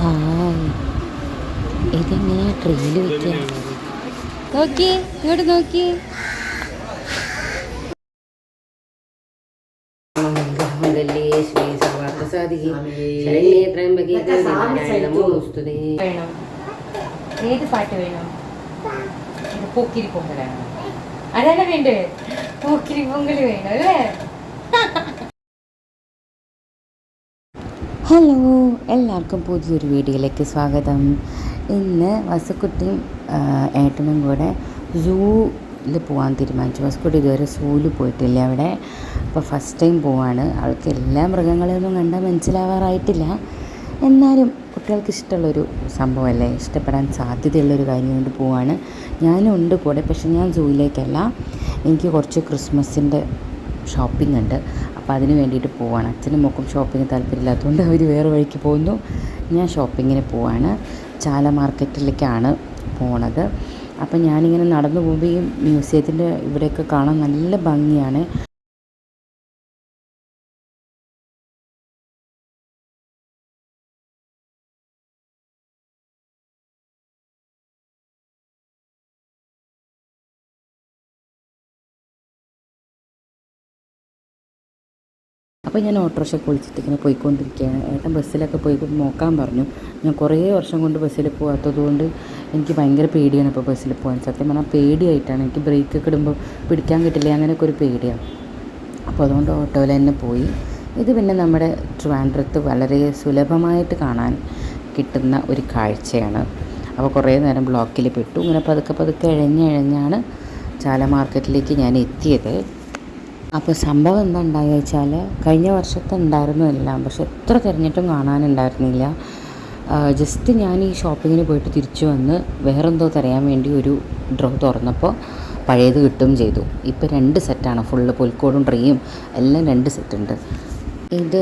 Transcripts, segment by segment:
Hi, ഇതെങ്ങനെ trail വെക്കുക? നോക്കി ഇങ്ങോട്ട് നോക്കി. ഏത് പാട്ട് വേണം? പോക്കിരി പൊങ്കലാണ്. അതന്നെ വേണ്ടേ? പോക്കിരി പൊങ്കൽ വേണം അല്ലേ? ഹലോ, എല്ലാവർക്കും പുതിയൊരു വീഡിയോയിലേക്ക് സ്വാഗതം. ഇന്ന് വസുക്കുട്ടിയും ഏട്ടനും കൂടെ സൂവിൽ പോകാൻ തീരുമാനിച്ചു. വസുക്കുട്ടി ഇതുവരെ സൂവിൽ പോയിട്ടില്ല അവിടെ. അപ്പോൾ ഫസ്റ്റ് ടൈം പോവാണ്. അവൾക്ക് എല്ലാ മൃഗങ്ങളെയൊന്നും കണ്ടാൽ മനസ്സിലാവാറായിട്ടില്ല. എന്നാലും കുട്ടികൾക്ക് ഇഷ്ടമുള്ളൊരു സംഭവമല്ലേ, ഇഷ്ടപ്പെടാൻ സാധ്യതയുള്ളൊരു കാര്യം കൊണ്ട് പോവാണ്. ഞാനും ഉണ്ട് കൂടെ. പക്ഷെ ഞാൻ സൂവിലേക്കല്ല, എനിക്ക് കുറച്ച് ക്രിസ്മസിൻ്റെ ഷോപ്പിംഗ് ഉണ്ട്. അപ്പോൾ അതിന് വേണ്ടിയിട്ട് പോവാണ്. അച്ഛനും മോക്കും ഷോപ്പിംഗ് താല്പര്യമില്ലാത്തതുകൊണ്ട് അവർ വേറെ വഴിക്ക് പോകുന്നു. ഞാൻ ഷോപ്പിങ്ങിന് പോവാണ്. ചാല മാർക്കറ്റിലേക്കാണ് പോണത്. അപ്പം ഞാനിങ്ങനെ നടന്നു പോകുമ്പോൾ ഈ മ്യൂസിയത്തിൻ്റെ ഇവിടെയൊക്കെ കാണാൻ നല്ല ഭംഗിയാണ്. അപ്പോൾ ഞാൻ ഓട്ടോറിക്ഷയ്ക്ക് വിളിച്ചിട്ട് ഇങ്ങനെ പോയിക്കൊണ്ടിരിക്കുകയാണ്. ഏട്ടൻ ബസ്സിലൊക്കെ പോയി നോക്കാൻ പറഞ്ഞു. ഞാൻ കുറേ വർഷം കൊണ്ട് ബസ്സിൽ പോകാത്തത് കൊണ്ട് എനിക്ക് ഭയങ്കര പേടിയാണ് ഇപ്പോൾ ബസ്സിൽ പോകാൻ. സത്യം പറഞ്ഞാൽ പേടിയായിട്ടാണ്. എനിക്ക് ബ്രേക്കൊക്കെ ഇടുമ്പോൾ പിടിക്കാൻ കിട്ടില്ല, അങ്ങനെയൊക്കെ ഒരു പേടിയാണ്. അപ്പോൾ അതുകൊണ്ട് ഓട്ടോയിൽ തന്നെ പോയി. ഇത് പിന്നെ നമ്മുടെ ട്രിവാൻഡ്രത്ത് വളരെ സുലഭമായിട്ട് കാണാൻ കിട്ടുന്ന ഒരു കാഴ്ചയാണ്. അപ്പോൾ കുറേ നേരം ബ്ലോക്കിൽ പെട്ടു. ഇങ്ങനെ പതുക്കെ പതുക്കെ ഇഴഞ്ഞാണ് ചാല മാർക്കറ്റിലേക്ക് ഞാൻ എത്തിയത്. അപ്പോൾ സംഭവം എന്താ ഉണ്ടായെന്ന് വെച്ചാൽ, കഴിഞ്ഞ വർഷത്തെ ഉണ്ടായിരുന്നു എല്ലാം, പക്ഷെ എത്ര തിരഞ്ഞിട്ടും കാണാനുണ്ടായിരുന്നില്ല. ജസ്റ്റ് ഞാൻ ഈ ഷോപ്പിങ്ങിന് പോയിട്ട് തിരിച്ചു വന്ന് വേറെന്തോ തിരയാൻ വേണ്ടി ഒരു ഡ്രോ തുറന്നപ്പോൾ പഴയത് കിട്ടുകയും ചെയ്തു. ഇപ്പോൾ 2 സെറ്റാണ്, ഫുള്ള് പുൽക്കോടും ട്രീയും എല്ലാം 2 സെറ്റുണ്ട്. ഇത്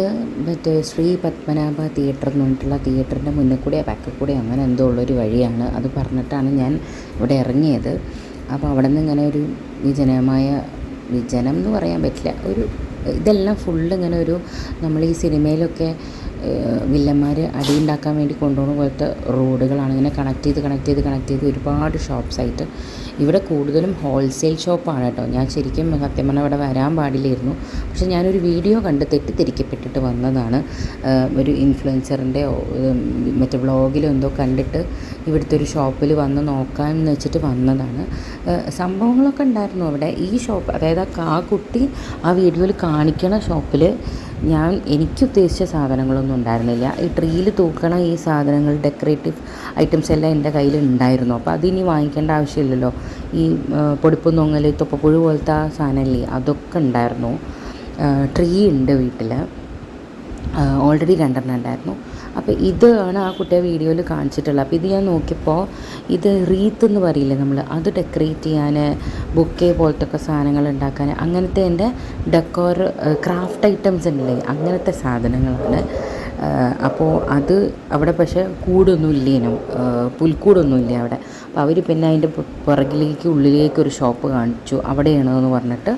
മറ്റേ ശ്രീ പത്മനാഭ തിയേറ്റർ എന്ന് പറഞ്ഞിട്ടുള്ള തിയേറ്ററിൻ്റെ മുന്നിൽ കൂടെ ബാക്കിൽ കൂടെ അങ്ങനെ എന്തോ ഉള്ളൊരു വഴിയാണ്. അത് പറഞ്ഞിട്ടാണ് ഞാൻ ഇവിടെ ഇറങ്ങിയത്. അപ്പോൾ അവിടെ നിന്ന് ഇങ്ങനെ ഒരു വിജനം എന്ന് പറയാൻ പറ്റില്ല, ഒരു ഇതെല്ലാം ഫുള്ള് ഇങ്ങനെ ഒരു നമ്മൾ ഈ സിനിമയിലൊക്കെ വില്ലന്മാർ അടിയുണ്ടാക്കാൻ വേണ്ടി കൊണ്ടുപോകുന്ന പോലത്തെ റോഡുകളാണ്. ഇങ്ങനെ കണക്ട് ചെയ്ത് ഒരുപാട് ഷോപ്സായിട്ട്. ഇവിടെ കൂടുതലും ഹോൾസെയിൽ ഷോപ്പാണ് കേട്ടോ. ഞാൻ ശരിക്കും സത്യം പറഞ്ഞാൽ ഇവിടെ വരാൻ പാടില്ലായിരുന്നു. പക്ഷെ ഞാനൊരു വീഡിയോ കണ്ട് തെറ്റിദ്ധരിക്കപ്പെട്ടിട്ട് വന്നതാണ്. ഒരു ഇൻഫ്ലുവൻസറിൻ്റെ മറ്റേ വ്ളോഗിലോ എന്തോ കണ്ടിട്ട് ഇവിടുത്തെ ഒരു ഷോപ്പിൽ വന്ന് നോക്കാമെന്ന് വെച്ചിട്ട് വന്നതാണ്. സംഭവങ്ങളൊക്കെ ഉണ്ടായിരുന്നു അവിടെ. ഈ ഷോപ്പ്, അതായത് ആ കുട്ടി ആ വീഡിയോയിൽ കാണിക്കണ ഷോപ്പിൽ എനിക്ക് ഉദ്ദേശിച്ച സാധനങ്ങളൊന്നും ഉണ്ടായിരുന്നില്ല. ഈ ട്രീയിൽ തൂക്കണ ഈ സാധനങ്ങൾ, ഡെക്കറേറ്റീവ് ഐറ്റംസ് എല്ലാം എൻ്റെ കയ്യിൽ ഉണ്ടായിരുന്നു. അപ്പോൾ അതിനി വാങ്ങിക്കേണ്ട ആവശ്യമില്ലല്ലോ. ഈ പൊടിപ്പ് നൊങ്ങൽ, തൊപ്പപ്പുഴു പോലത്തെ ആ സാധനമില്ലേ, അതൊക്കെ ഉണ്ടായിരുന്നു. ട്രീ ഉണ്ട് വീട്ടിൽ, ഓൾറെഡി 2 ഉണ്ടായിരുന്നു. അപ്പോൾ ഇതാണ് ആ കുട്ടിയെ വീഡിയോയിൽ കാണിച്ചിട്ടുള്ളത്. അപ്പോൾ ഇത് ഞാൻ നോക്കിയപ്പോൾ ഇത് റീത്ത് എന്ന് പറയില്ലേ നമ്മൾ, അത് ഡെക്കറേറ്റ് ചെയ്യാൻ, ബുക്കേ പോലത്തെ ഒക്കെ സാധനങ്ങൾ ഉണ്ടാക്കാൻ, അങ്ങനത്തെ എൻ്റെ ഡെക്കോർ ക്രാഫ്റ്റ് ഐറ്റംസ് ഉണ്ടല്ലേ, അങ്ങനത്തെ സാധനങ്ങളാണ്. അപ്പോൾ അത് അവിടെ പക്ഷേ കൂടൊന്നും ഇല്ലേനും, പുൽക്കൂടൊന്നും ഇല്ല അവിടെ. അപ്പോൾ അവർ പിന്നെ അതിൻ്റെ ഉള്ളിലേക്ക് ഒരു ഷോപ്പ് കാണിച്ചു, അവിടെയാണെന്ന് പറഞ്ഞിട്ട്.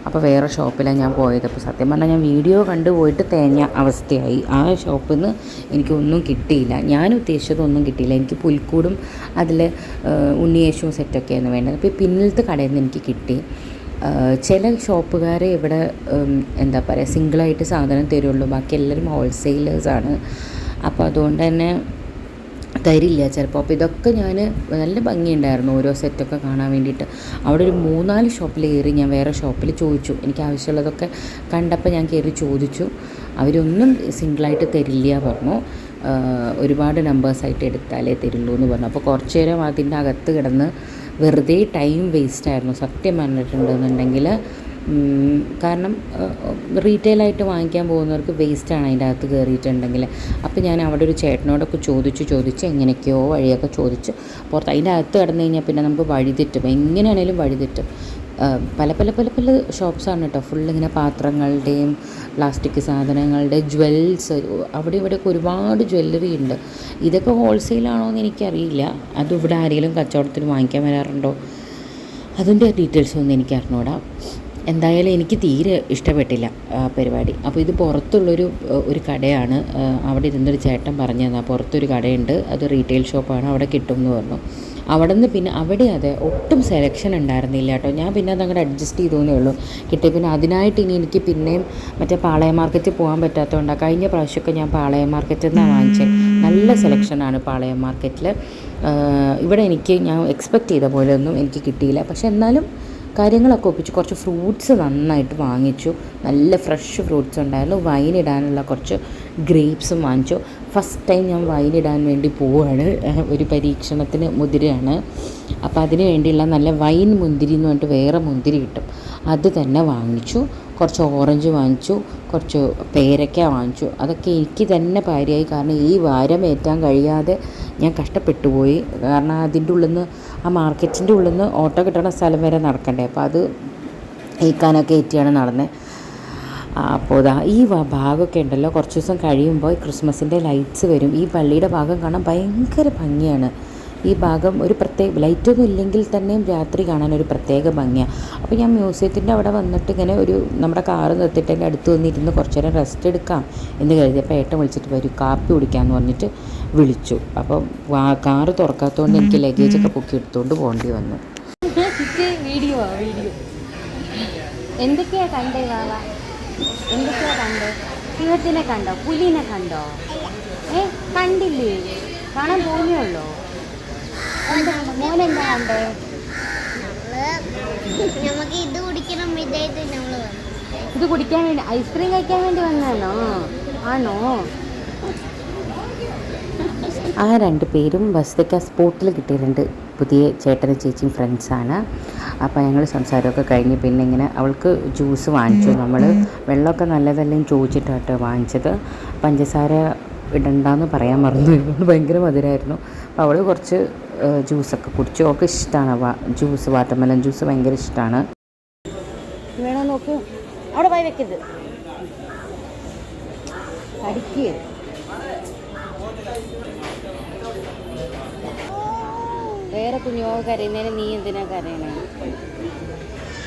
അപ്പോൾ വേറെ ഷോപ്പിലാണ് ഞാൻ പോയത്. അപ്പോൾ സത്യം പറഞ്ഞാൽ ഞാൻ വീഡിയോ കണ്ടു പോയിട്ട് തേഞ്ഞ അവസ്ഥയായി. ആ ഷോപ്പിൽ നിന്ന് എനിക്കൊന്നും കിട്ടിയില്ല, ഞാൻ ഉദ്ദേശിച്ചതൊന്നും കിട്ടിയില്ല. എനിക്ക് പുൽക്കൂടും അതിൽ ഉണ്ണിയേശുവും സെറ്റൊക്കെയായിരുന്നു വേണ്ടത്. അപ്പോൾ പിന്നിലത്തെ കടയിൽ നിന്ന് എനിക്ക് കിട്ടി. ചില ഷോപ്പുകാരെ ഇവിടെ എന്താ പറയുക, സിംഗിളായിട്ട് സാധനം തരുള്ളൂ, ബാക്കി എല്ലാവരും ഹോൾസെയിലേഴ്സാണ്. അപ്പോൾ അതുകൊണ്ട് തന്നെ തരില്ല ചിലപ്പോൾ. അപ്പോൾ ഇതൊക്കെ ഞാൻ നല്ല ഭംഗിയുണ്ടായിരുന്നു ഓരോ സെറ്റൊക്കെ കാണാൻ വേണ്ടിയിട്ട്. അവിടെ ഒരു 3-4 ഷോപ്പിൽ കയറി ഞാൻ വേറെ ഷോപ്പിൽ ചോദിച്ചു. എനിക്ക് ആവശ്യമുള്ളതൊക്കെ കണ്ടപ്പോൾ ഞാൻ കയറി ചോദിച്ചു. അവരൊന്നും സിംഗിളായിട്ട് തരില്ല പറഞ്ഞു. ഒരുപാട് നമ്പേഴ്സായിട്ട് എടുത്താലേ തരുള്ളൂ എന്ന് പറഞ്ഞു. അപ്പോൾ കുറച്ച് നേരം അതിൻ്റെ അകത്ത് കിടന്ന് വെറുതെ ടൈം വേസ്റ്റായിരുന്നു സത്യം പറഞ്ഞിട്ടുണ്ടെന്നുണ്ടെങ്കിൽ. കാരണം റീറ്റെയിലായിട്ട് വാങ്ങിക്കാൻ പോകുന്നവർക്ക് വേസ്റ്റാണ് അതിൻ്റെ അകത്ത് കയറിയിട്ടുണ്ടെങ്കിൽ. അപ്പോൾ ഞാൻ അവിടെ ഒരു ചേട്ടനോടൊക്കെ ചോദിച്ച് എങ്ങനെയൊക്കെയോ വഴിയൊക്കെ ചോദിച്ച് പുറത്ത് അതിൻ്റെ അകത്ത് കിടന്നു കഴിഞ്ഞാൽ പിന്നെ നമുക്ക് വഴിതെറ്റും, എങ്ങനെയാണേലും വഴിതെറ്റും. പല പല പല പല ഷോപ്സാണ് കേട്ടോ. ഫുള്ളിങ്ങനെ പാത്രങ്ങളുടെയും പ്ലാസ്റ്റിക് സാധനങ്ങളുടെ ജ്വൽസ്, അവിടെ ഇവിടെയൊക്കെ ഒരുപാട് ജ്വല്ലറി ഉണ്ട്. ഇതൊക്കെ ഹോൾസെയിലാണോ എന്ന് എനിക്കറിയില്ല. അതും ഇവിടെ ആരെങ്കിലും കച്ചവടത്തിന് വാങ്ങിക്കാൻ വരാറുണ്ടോ അതിൻ്റെ ഡീറ്റെയിൽസ് ഒന്നും എനിക്ക് അറിഞ്ഞൂടാ. എന്തായാലും എനിക്ക് തീരെ ഇഷ്ടപ്പെട്ടില്ല പരിപാടി. അപ്പോൾ ഇത് പുറത്തുള്ളൊരു കടയാണ്. അവിടെ ഇരുന്നൊരു ചേട്ടൻ പറഞ്ഞു തന്നാൽ പുറത്തൊരു കടയുണ്ട്, അത് റീറ്റെയിൽ ഷോപ്പാണ്, അവിടെ കിട്ടും എന്ന് പറഞ്ഞു. അവിടെ നിന്ന് പിന്നെ അവിടെ അതെ ഒട്ടും സെലക്ഷൻ ഉണ്ടായിരുന്നില്ല കേട്ടോ. ഞാൻ പിന്നെ അതങ്ങോട്ട് അഡ്ജസ്റ്റ് ചെയ്തേ ഉള്ളൂ. കിട്ടി പിന്നെ അതിനായിട്ട് ഇനി എനിക്ക് പിന്നെയും മറ്റേ പാളയം മാർക്കറ്റിൽ പോകാൻ പറ്റാത്തതുകൊണ്ടാണ്. കഴിഞ്ഞ പ്രാവശ്യമൊക്കെ ഞാൻ പാളയം മാർക്കറ്റിൽ നിന്നാണ് വാങ്ങിച്ചത്. നല്ല സെലക്ഷനാണ് പാളയം മാർക്കറ്റിൽ. ഇവിടെ ഞാൻ എക്സ്പെക്റ്റ് ചെയ്ത പോലെ ഒന്നും എനിക്ക് കിട്ടിയില്ല. പക്ഷെ എന്നാലും കാര്യങ്ങളൊക്കെ ഒപ്പിച്ചു. കുറച്ച് ഫ്രൂട്ട്സ് നന്നായിട്ട് വാങ്ങിച്ചു, നല്ല ഫ്രഷ് ഫ്രൂട്ട്സ് ഉണ്ടായിരുന്നു. വൈനിടാനുള്ള കുറച്ച് ഗ്രേപ്സും വാങ്ങിച്ചു. ഫസ്റ്റ് ടൈം ഞാൻ വൈനിടാൻ വേണ്ടി പോവുകയാണ്, ഒരു പരീക്ഷണത്തിന് മുതിരയാണ്. അപ്പോൾ അതിന് വേണ്ടിയുള്ള നല്ല വൈൻ മുന്തിരി എന്ന് പറഞ്ഞിട്ട് വേറെ മുന്തിരി കിട്ടും, അത് തന്നെ വാങ്ങിച്ചു. കുറച്ച് ഓറഞ്ച് വാങ്ങിച്ചു, കുറച്ച് പേരയ്ക്ക വാങ്ങിച്ചു. അതൊക്കെ എനിക്ക് തന്നെ ഭാര്യയായി, കാരണം ഈ വാരം ഏറ്റാൻ കഴിയാതെ ഞാൻ കഷ്ടപ്പെട്ടു പോയി. കാരണം അതിൻ്റെ ഉള്ളിൽ നിന്ന് ആ മാർക്കറ്റിൻ്റെ ഉള്ളിൽ നിന്ന് ഓട്ടോ കിട്ടുന്ന സ്ഥലം വരെ നടക്കണ്ടേ. അപ്പോൾ അത് ഏക്കാനൊക്കെ ഏറ്റിയാണ് നടന്നത്. അപ്പോൾ ഈ ഭാഗമൊക്കെ ഉണ്ടല്ലോ, കുറച്ച് ദിവസം കഴിയുമ്പോൾ ക്രിസ്മസിൻ്റെ ലൈറ്റ്സ് വരും. ഈ പള്ളിയുടെ ഭാഗം കാണാൻ ഭയങ്കര ഭംഗിയാണ്. ഈ ഭാഗം ഒരു ലൈറ്റൊന്നും ഇല്ലെങ്കിൽ തന്നെയും രാത്രി കാണാൻ ഒരു പ്രത്യേക ഭംഗിയാണ്. അപ്പോൾ ഞാൻ മ്യൂസിയത്തിൻ്റെ അവിടെ വന്നിട്ട് ഇങ്ങനെ നമ്മുടെ കാറ് നിർത്തിയിട്ട് എൻ്റെ അടുത്ത് വന്നിരുന്ന് കുറച്ച് നേരം റെസ്റ്റ് എടുക്കാം എന്ന് കരുതി. അപ്പോൾ ഏട്ടൻ വിളിച്ചിട്ട് വരും, കാപ്പി കുടിക്കാമെന്ന് പറഞ്ഞിട്ട് വിളിച്ചു. അപ്പം കാറ് തുറക്കാത്തതുകൊണ്ട് എനിക്ക് ലഗേജൊക്കെ പൊക്കി എടുത്തുകൊണ്ട് പോകേണ്ടി വന്നു. വീഡിയോ എന്തൊക്കെയാ കണ്ടേ വാവ? എന്തൊക്കെയാ കണ്ടേ? സിംഹത്തിനെ കണ്ടോ? പുലിനെ കണ്ടോ? കണ്ടില്ലേ? കാണാൻ പോകുന്നേ ഉള്ളൂ. മോനെന്താ കണ്ടേ? നമുക്ക് ഇത് കുടിക്കണം, ഇത് കുടിക്കാൻ വേണ്ടി ഐസ്ക്രീം കഴിക്കാൻ വേണ്ടി വന്നാണോ? ആണോ? ആ 2 പേരും ബസ്സൊക്കെ സ്പോട്ടിൽ കിട്ടിയിട്ടുണ്ട്. പുതിയ ചേട്ടനും ചേച്ചിയും ഫ്രണ്ട്സാണ്. അപ്പോൾ ഞങ്ങൾ സംസാരമൊക്കെ കഴിഞ്ഞ് പിന്നെ ഇങ്ങനെ അവൾക്ക് ജ്യൂസ് വാങ്ങിച്ചു. നമ്മൾ വെള്ളമൊക്കെ നല്ലതല്ലെന്ന് ചോദിച്ചിട്ടാട്ടോ വാങ്ങിച്ചത്. പഞ്ചസാര ഇടണ്ടെന്ന് പറയാൻ മറന്നു, ഭയങ്കര മധുരമായിരുന്നു. അപ്പോൾ അവൾ കുറച്ച് ജ്യൂസൊക്കെ കുടിച്ചു. അവൾക്ക് ഇഷ്ടമാണ് ജ്യൂസ്, വാട്ടർമെലൺ ജ്യൂസ് ഭയങ്കര ഇഷ്ടമാണ്. വേണം നോക്ക്, അവിടെ പോയി വെക്കരുത്, അടിക്ക്. വേറെ കുഞ്ഞോ കരയുന്നതിന് നീ എന്തിനാ കരയണേ?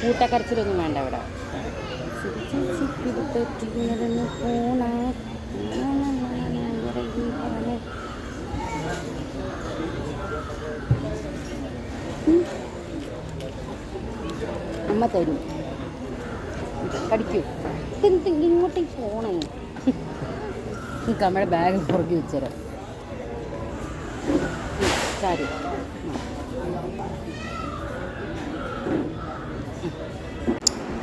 കൂട്ടക്കരച്ചിലൊന്നും വേണ്ട അവിടെ. അമ്മ തരും, കടിക്കൂ. ഇങ്ങോട്ടേക്ക് പോണേ. നമ്മുടെ ബാഗ് പുറകെ വെച്ചേരാം. സാരി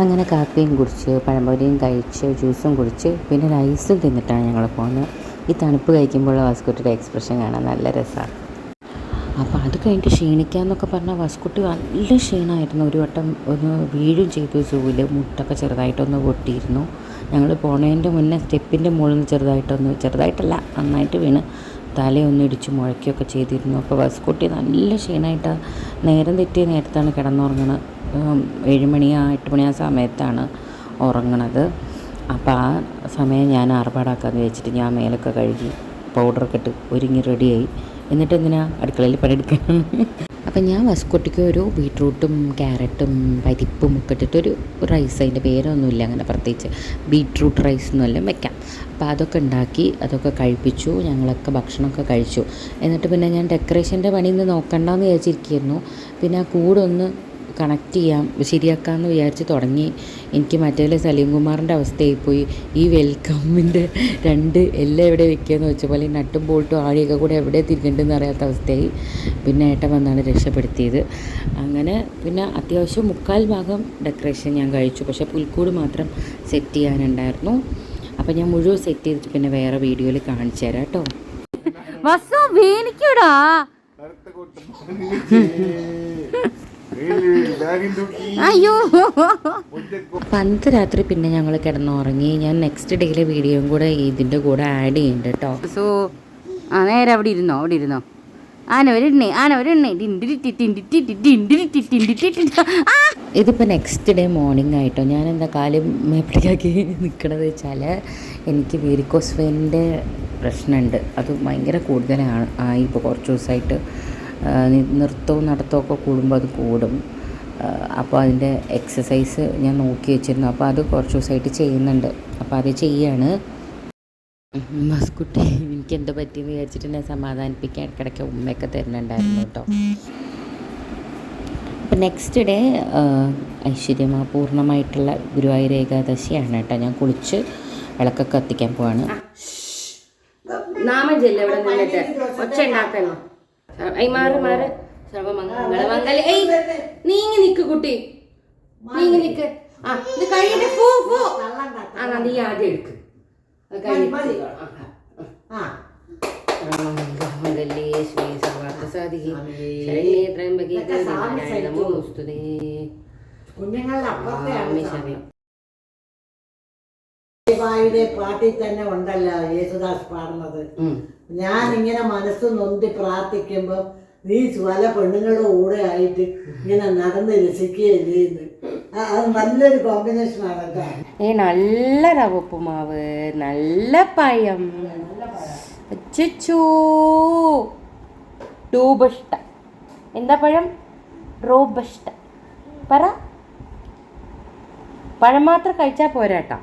അങ്ങനെ കാപ്പിയും കുടിച്ച് പഴംപൊരിയും കഴിച്ച് ജ്യൂസും കുടിച്ച് പിന്നെ റൈസും തിന്നിട്ടാണ് ഞങ്ങൾ പോകുന്നത്. ഈ തണുപ്പ് കഴിക്കുമ്പോഴുള്ള വാസ്കുട്ടിയുടെ എക്സ്പ്രഷൻ കാണാൻ നല്ല രസമാണ്. അപ്പോൾ അത് കഴിഞ്ഞിട്ട് ക്ഷീണിക്കാമെന്നൊക്കെ പറഞ്ഞാൽ വാസ്കുട്ടി നല്ല ക്ഷീണമായിരുന്നു. ഒരു വട്ടം ഒന്ന് വീഴും ചെയ്തു. സൂവിൽ മുട്ടൊക്കെ ചെറുതായിട്ടൊന്ന് പൊട്ടിയിരുന്നു. ഞങ്ങൾ പോണതിൻ്റെ മുന്നേ സ്റ്റെപ്പിൻ്റെ മുകളിൽ നിന്ന് ചെറുതായിട്ടല്ല നന്നായിട്ട് വീണ് തലയൊന്ന് ഇടിച്ച് മുഴക്കുകയൊക്കെ ചെയ്തിരുന്നു. അപ്പോൾ വാസ്കുട്ടി നല്ല ക്ഷീണമായിട്ട് നേരം തെറ്റിയ നേരത്താണ് കിടന്നുറങ്ങണത്. 7 മണി 8 മണി ആ സമയത്താണ് ഉറങ്ങണത്. അപ്പോൾ ആ സമയം ഞാൻ ആർഭാടാക്കാമെന്ന് വെച്ചിട്ട് ഞാൻ മേലൊക്കെ കഴുകി പൗഡറൊക്കെ ഇട്ട് ഒരുങ്ങി റെഡിയായി. എന്നിട്ട് എന്തിനാ അടുക്കളയിൽ പണിയെടുക്കാൻ. അപ്പം ഞാൻ വസ്കുട്ടിക്ക് ഒരു ബീട്രൂട്ടും ക്യാരറ്റും പരിപ്പും ഒക്കെ ഇട്ടിട്ടൊരു റൈസ്, അതിൻ്റെ പേരൊന്നുമില്ല അങ്ങനെ പ്രത്യേകിച്ച്, ബീട്രൂട്ട് റൈസ് എന്നെല്ലാം വെക്കാം. അപ്പോൾ അതൊക്കെ ഉണ്ടാക്കി അതൊക്കെ കഴിപ്പിച്ചു. ഞങ്ങളൊക്കെ ഭക്ഷണമൊക്കെ കഴിച്ചു. എന്നിട്ട് പിന്നെ ഞാൻ ഡെക്കറേഷൻ്റെ പണി ഇന്ന് നോക്കണ്ടെന്ന് വിചാരിച്ചിരിക്കുന്നു. പിന്നെ ആ കൂടൊന്ന് കണക്ട് ശരിയാക്കാമെന്ന് വിചാരിച്ച് തുടങ്ങി. എനിക്ക് മറ്റേ സലീം കുമാറിൻ്റെ അവസ്ഥയായിപ്പോയി. ഈ വെൽക്കമിൻ്റെ 2 എല്ലാം എവിടെ വെക്കുകയെന്ന് വെച്ച പോലെ നട്ടും ബോൾട്ടും ആഴിയൊക്കെ കൂടെ എവിടെ തിരികണ്ടെന്ന് അറിയാത്ത അവസ്ഥയായി. പിന്നെ ഏട്ടൻ വന്നാണ് രക്ഷപ്പെടുത്തിയത്. അങ്ങനെ പിന്നെ അത്യാവശ്യം 3/4 ഭാഗം ഡെക്കറേഷൻ ഞാൻ കഴിച്ചു. പക്ഷേ പുൽക്കൂട് മാത്രം സെറ്റ് ചെയ്യാനുണ്ടായിരുന്നു. അപ്പോൾ ഞാൻ മുഴുവൻ സെറ്റ് ചെയ്തിട്ട് പിന്നെ വേറെ വീഡിയോയിൽ കാണിച്ചു തരാം കേട്ടോ. വേനിക്കൂടാ അയ്യോ. പന്ത് രാത്രി പിന്നെ ഞങ്ങൾ കിടന്നുറങ്ങി. ഞാൻ നെക്സ്റ്റ് ഡേയിലെ വീഡിയോയും കൂടെ ഇതിൻ്റെ കൂടെ ആഡ് ചെയ്യുന്നുണ്ട് കേട്ടോ. സോ നേരെ അവിടെ ഇരുന്നോ. ഇതിപ്പോൾ നെക്സ്റ്റ് ഡേ മോർണിംഗ് ആയിട്ടോ. ഞാൻ എന്താ കാലം മേപ്പിടിക്കാക്കി നിൽക്കണത് വെച്ചാൽ എനിക്ക് വെരിക്കോസ് വെയിനിൻ്റെ പ്രശ്നമുണ്ട്. അത് ഭയങ്കര കൂടുതലാണ് ഇപ്പോൾ കുറച്ച് ദിവസമായിട്ട്. നൃത്തവും നടത്തവും ഒക്കെ കൂടുമ്പോൾ അത് കൂടും. അപ്പോൾ അതിൻ്റെ എക്സസൈസ് ഞാൻ നോക്കി വെച്ചിരുന്നു. അപ്പോൾ അത് കുറച്ച് ദിവസമായിട്ട് ചെയ്യുന്നുണ്ട്. അപ്പോൾ അത് ചെയ്യാണ്. മസ്കുട്ടി എനിക്ക് എന്താ പറ്റിയെന്ന് വിചാരിച്ചിട്ട് എന്നെ സമാധാനിപ്പിക്കാൻ ഇടയ്ക്കിടയ്ക്ക് ഉമ്മയൊക്കെ തരുന്നുണ്ടായിരുന്നു കേട്ടോ. അപ്പോൾ നെക്സ്റ്റ് ഡേ ഐശ്വര്യമാ പൂർണ്ണമായിട്ടുള്ള ഗുരുവായൂർ ഏകാദശിയാണ് കേട്ടോ. ഞാൻ കുളിച്ച് വിളക്കൊക്കെ കത്തിക്കാൻ പോവാണ്. നാമം ചെല്ലും ഇവിടെ നിന്നിട്ട് ഒച്ച ഉണ്ടാക്കണോ? മാറ് മാറ് സർവമംഗളമംഗല. നീങ്ങി നിക്ക് കുട്ടി, നീങ്ങി നിക്ക്. ഇത് കഴിഞ്ഞിട്ട് പോ പോ. നീ ആദ്യം എടുക്ക്. സർവമംഗളമംഗല്യേ ശ്രീ സർവാർത്ഥസാധികേ ശരണ്യേ ത്രയംബകേ ഗൗരി നമോസ്തുതേ. യുടെ പാട്ടിൽ തന്നെ ഉണ്ടല്ലോ യേശുദാസ് പാടുന്നത്. ഞാൻ ഇങ്ങനെ മനസ്സ് നൊന്തി പ്രാർത്ഥിക്കുമ്പോ നീ പല പെണ്ണുങ്ങളുടെ കൂടെ ആയിട്ട് ഇങ്ങനെ നടന്ന് രസിക്കുകയല്ലേ. അത് നല്ലൊരു കോമ്പിനേഷൻ ആണ് കേട്ടോ. നല്ല റവപ്പുമാവ്, നല്ല പഴം, റോബസ്റ്റ. എന്താ പഴം? റോബസ്റ്റ. പറ. പഴം മാത്രം കഴിച്ചാൽ പോരാട്ടോ.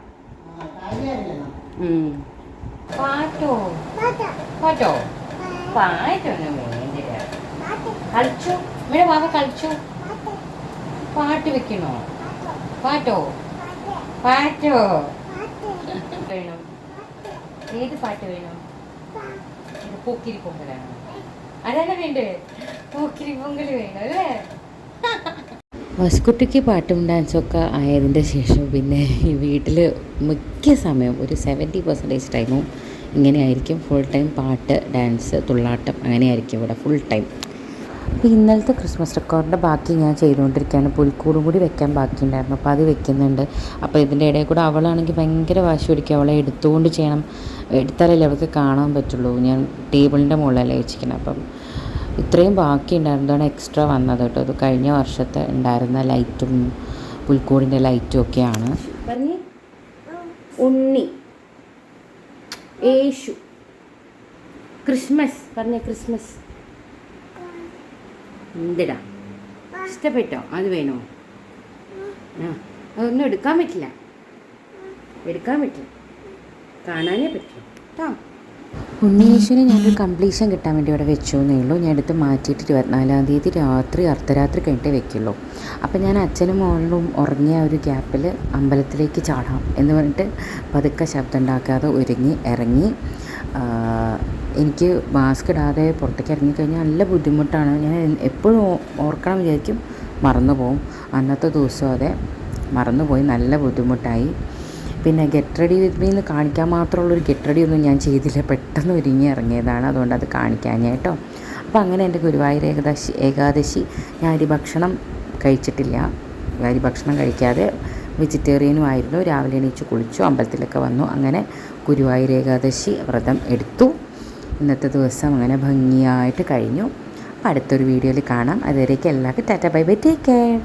പാട്ടോ പാട്ടോ പാട്ടൊന്നും വേണ്ടില്ല. കളിച്ചോ ഇവിടെ വാവ കളിച്ചോ. പാട്ട് വെക്കണോ? പാട്ടോ പാട്ടോ വേണം. ഏത് പാട്ട് വേണം? പൂക്കിരി പൊങ്കലാണോ? അതന്നെ വേണ്ടേ? പൂക്കിരി പൊങ്കൽ വേണം അല്ലേ? മസ്കുട്ടിക്ക് പാട്ടും ഡാൻസൊക്കെ ആയതിൻ്റെ ശേഷം പിന്നെ ഈ വീട്ടിൽ മിക്ക സമയം ഒരു 70% ടൈമും ഇങ്ങനെയായിരിക്കും. ഫുൾ ടൈം പാട്ട്, ഡാൻസ്, തുള്ളാട്ടം അങ്ങനെയായിരിക്കും ഇവിടെ ഫുൾ ടൈം. അപ്പോൾ ഇന്നലത്തെ ക്രിസ്മസ് റെക്കോർഡിൻ്റെ ബാക്കി ഞാൻ ചെയ്തുകൊണ്ടിരിക്കുകയാണ്. പുൽക്കൂടും കൂടി വെക്കാൻ ബാക്കിയുണ്ടായിരുന്നു. അപ്പോൾ അത് വെക്കുന്നുണ്ട്. അപ്പോൾ ഇതിൻ്റെ ഇടയിൽ കൂടെ അവളാണെങ്കിൽ ഭയങ്കര വാശി പിടിക്കും. അവളെ എടുത്തുകൊണ്ട് ചെയ്യണം. എടുത്താലല്ലേ അവൾക്ക് കാണാൻ പറ്റുള്ളൂ. ഞാൻ ടേബിളിൻ്റെ മുകളിലല്ലേ വെച്ചിരിക്കണം. അപ്പം ഇത്രയും ബാക്കി ഉണ്ടായിരുന്നതാണ് എക്സ്ട്രാ വന്നത് കേട്ടോ. അത് കഴിഞ്ഞ വർഷത്തെ ഉണ്ടായിരുന്ന ലൈറ്റും പുൽക്കൂടിൻ്റെ ലൈറ്റും ഒക്കെയാണ്. പറഞ്ഞേ ഉണ്ണി, യേശു, ക്രിസ്മസ്. പറഞ്ഞേ ക്രിസ്മസ്. എന്തിടാ ഇഷ്ടപ്പെട്ടോ? അത് വേണോ? അതൊന്നും എടുക്കാൻ പറ്റില്ല, കാണാനേ പറ്റില്ല കേട്ടോ. ഉണ്ണിയേശുവിനെ ഞാനൊരു കംപ്ലീഷൻ കിട്ടാൻ വേണ്ടി ഇവിടെ വെച്ചു എന്നേ ഉള്ളൂ. ഞാൻ എടുത്ത് മാറ്റിയിട്ട് 24-ാം തീയതി രാത്രി അർദ്ധരാത്രി കഴിഞ്ഞിട്ടേ വെക്കുള്ളൂ. അപ്പോൾ ഞാൻ അച്ഛനും മോളും ഉറങ്ങിയ ഒരു ഗ്യാപ്പിൽ അമ്പലത്തിലേക്ക് ചാടാം എന്ന് പറഞ്ഞിട്ട് പതുക്കെ ശബ്ദം ഉണ്ടാക്കാതെ ഒരുങ്ങി ഇറങ്ങി. എനിക്ക് മാസ്ക് ഇടാതെ പുറത്തേക്ക് ഇറങ്ങിക്കഴിഞ്ഞാൽ നല്ല ബുദ്ധിമുട്ടാണ്. ഞാൻ എപ്പോഴും ഓർക്കണം വിചാരിക്കും, മറന്നു പോവും. അന്നത്തെ ദിവസം അതെ മറന്നുപോയി, നല്ല ബുദ്ധിമുട്ടായി. പിന്നെ ഗെറ്റ് റെഡി വിത്ത് മീ എന്ന് കാണിക്കാൻ മാത്രമുള്ളൊരു ഗെറ്റ് റെഡി ഒന്നും ഞാൻ ചെയ്തില്ല. പെട്ടെന്ന് ഒരുങ്ങി ഇറങ്ങിയതാണ്, അതുകൊണ്ട് അത് കാണിക്കാൻ കേട്ടോ. അപ്പോൾ അങ്ങനെ എൻ്റെ ഗുരുവായൂർ ഏകാദശി ഞാൻ അരിഭക്ഷണം കഴിച്ചിട്ടില്ല. അരിഭക്ഷണം കഴിക്കാതെ വെജിറ്റേറിയനും ആയിരുന്നു. രാവിലെ എണീച്ച് കുളിച്ചു, അമ്പലത്തിലൊക്കെ വന്നു. അങ്ങനെ ഗുരുവായൂർ ഏകാദശി വ്രതം എടുത്തു. ഇന്നത്തെ ദിവസം അങ്ങനെ ഭംഗിയായിട്ട് കഴിഞ്ഞു. അപ്പോൾ അടുത്തൊരു വീഡിയോയിൽ കാണാം. അതുവരേക്കും എല്ലാവർക്കും Tata bye bye, take care.